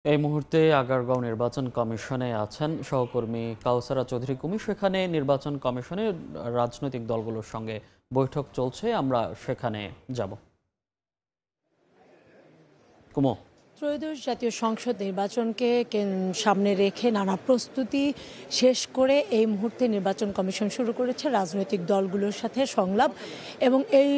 এই মুহূর্তে আগারগাঁও নির্বাচন কমিশনে আছেন সহকর্মী কাউসারা চৌধুরী কুমি। সেখানে নির্বাচন কমিশনের রাজনৈতিক দলগুলোর সঙ্গে বৈঠক চলছে, আমরা সেখানে যাব। কুমো, ত্রয়োদশ জাতীয় সংসদ নির্বাচনকে সামনে রেখে নানা প্রস্তুতি শেষ করে এই মুহূর্তে নির্বাচন কমিশন শুরু করেছে রাজনৈতিক দলগুলোর সাথে সংলাপ, এবং এই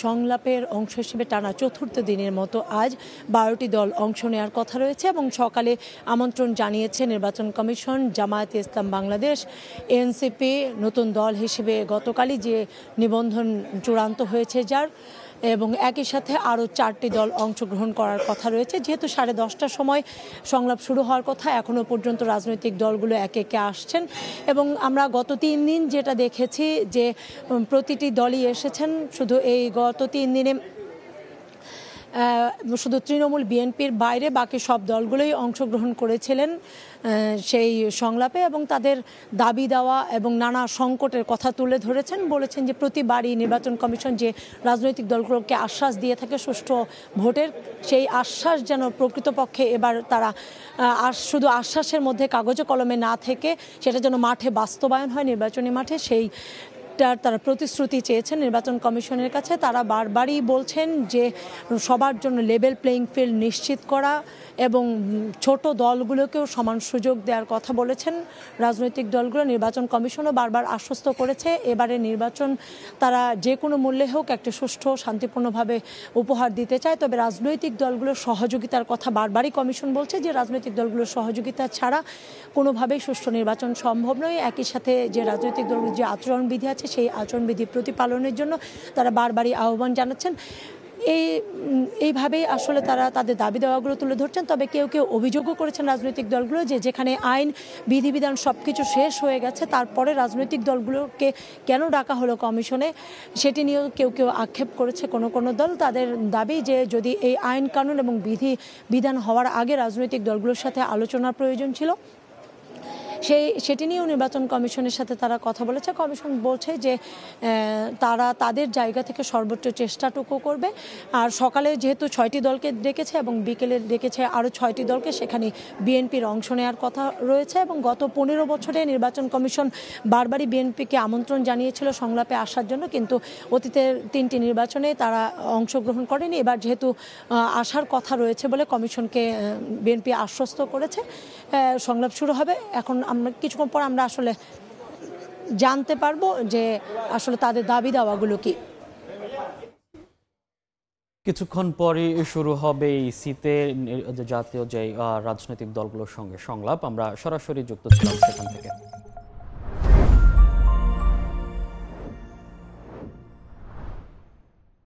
সংলাপের অংশ হিসেবে টানা চতুর্থ দিনের মতো আজ 12টি দল অংশ নেওয়ার কথা রয়েছে এবং সকালে আমন্ত্রণ জানিয়েছে নির্বাচন কমিশন। জামায়াতে ইসলাম বাংলাদেশ, এনসিপি নতুন দল হিসেবে গতকালই যে নিবন্ধন চূড়ান্ত হয়েছে যার, এবং একই সাথে আরও 4টি দল অংশগ্রহণ করার কথা রয়েছে। যেহেতু 10:30টার সময় সংলাপ শুরু হওয়ার কথা, এখনও পর্যন্ত রাজনৈতিক দলগুলো একে একে আসছেন এবং আমরা গত 3 দিন যেটা দেখেছি যে প্রতিটি দলই এসেছেন। শুধু এই গত 3 দিনে শুধু তৃণমূল বিএনপির বাইরে বাকি সব দলগুলোই অংশগ্রহণ করেছিলেন সেই সংলাপে এবং তাদের দাবি দেওয়া এবং নানা সংকটের কথা তুলে ধরেছেন। বলেছেন যে প্রতিবারই নির্বাচন কমিশন যে রাজনৈতিক দলগুলোকে আশ্বাস দিয়ে থাকে সুষ্ঠু ভোটের, সেই আশ্বাস যেন প্রকৃতপক্ষে এবার তারা শুধু আশ্বাসের মধ্যে কাগজে কলমে না থেকে সেটা যেন মাঠে বাস্তবায়ন হয়, নির্বাচনী মাঠে সেই তারা প্রতিশ্রুতি চেয়েছেন নির্বাচন কমিশনের কাছে। তারা বারবারই বলছেন যে সবার জন্য লেভেল প্লেইং ফিল্ড নিশ্চিত করা এবং ছোট দলগুলোকেও সমান সুযোগ দেওয়ার কথা বলেছেন রাজনৈতিক দলগুলো। নির্বাচন কমিশনও বারবার আশ্বস্ত করেছে এবারে নির্বাচন তারা যে কোনো মূল্যে হোক একটা সুষ্ঠু শান্তিপূর্ণভাবে উপহার দিতে চায়। তবে রাজনৈতিক দলগুলোর সহযোগিতার কথা বারবারই কমিশন বলছে যে রাজনৈতিক দলগুলোর সহযোগিতা ছাড়া কোনোভাবেই সুষ্ঠু নির্বাচন সম্ভব নয়। একই সাথে যে রাজনৈতিক দলগুলোর যে আচরণবিধি আছে সেই আচরণবিধি প্রতিপালনের জন্য তারা বারবারই আহ্বান জানাচ্ছেন। এইভাবেই আসলে তারা তাদের দাবি দেওয়াগুলো তুলে ধরছেন। তবে কেউ কেউ অভিযোগও করেছেন রাজনৈতিক দলগুলো যে যেখানে আইন বিধিবিধান সব কিছু শেষ হয়ে গেছে তারপরে রাজনৈতিক দলগুলোকে কেন ডাকা হলো কমিশনে, সেটি নিয়েও কেউ কেউ আক্ষেপ করেছে কোনো দল। তাদের দাবি যে যদি এই আইন কানুন এবং বিধান হওয়ার আগে রাজনৈতিক দলগুলোর সাথে আলোচনার প্রয়োজন ছিল, সেটি নিয়েও নির্বাচন কমিশনের সাথে তারা কথা বলেছে। কমিশন বলছে যে তারা তাদের জায়গা থেকে সর্বোচ্চ চেষ্টাটুকু করবে। আর সকালে যেহেতু 6টি দলকে ডেকেছে এবং বিকেলে ডেকেছে আরও 6টি দলকে, সেখানে বিএনপির অংশ নেওয়ার কথা রয়েছে এবং গত 15 বছরে নির্বাচন কমিশন বারবারই বিএনপিকে আমন্ত্রণ জানিয়েছিল সংলাপে আসার জন্য, কিন্তু অতীতের 3টি নির্বাচনে তারা অংশগ্রহণ করেনি। এবার যেহেতু আসার কথা রয়েছে বলে কমিশনকে বিএনপি আশ্বস্ত করেছে সংলাপ শুরু হবে। এখন আমরা কিছুক্ষণ পর আমরা আসলে জানতে পারবো যে আসলে তাদের দাবি দাওয়াগুলো কি। কিছুক্ষণ পরই শুরু হবে ইসিতে জাতীয় যে রাজনৈতিক দলগুলোর সঙ্গে সংলাপ। আমরা সরাসরি যুক্ত ছিলাম সেখান থেকে।